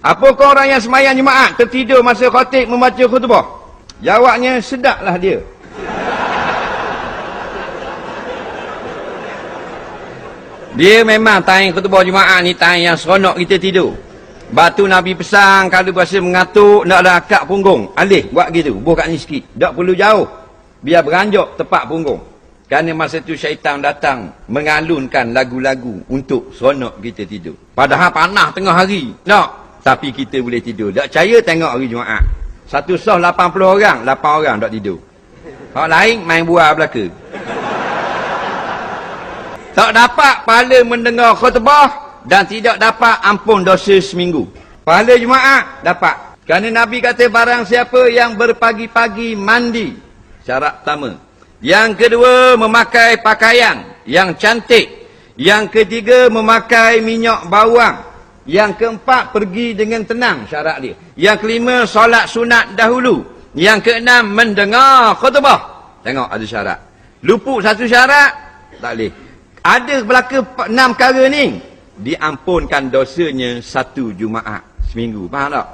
Apakah orang yang semayang Jumaat tertidur masa khatib membaca khutbah? Jawabnya, sedaplah dia. Dia memang time khutbah Jumaat ni time yang seronok kita tidur. Batu Nabi pesan kalau berasa mengantuk, naklah akak punggung. Alih buat gitu, buh kat ni sikit. Tak perlu jauh. Biar beranjak tepat punggung. Kerana masa tu syaitan datang mengalunkan lagu-lagu untuk seronok kita tidur. Padahal panas tengah hari. Tak. Tapi kita boleh tidur. Tak percaya tengok hari Jumaat. Satu sah 80 orang, 8 orang tak tidur. Orang lain main buah belaka. Tak dapat pahala mendengar khutbah dan tidak dapat ampun dosa seminggu. Pahala Jumaat dapat. Kerana Nabi kata barang siapa yang berpagi-pagi mandi. Syarat pertama. Yang kedua, memakai pakaian yang cantik. Yang ketiga, memakai minyak bawang. Yang keempat, pergi dengan tenang, syarat dia. Yang kelima, solat sunat dahulu. Yang keenam, mendengar khutbah. Tengok ada syarat. Luput satu syarat, tak boleh. Ada belaka 6 perkara ni, diampunkan dosanya 1 Jumaat seminggu. Faham tak?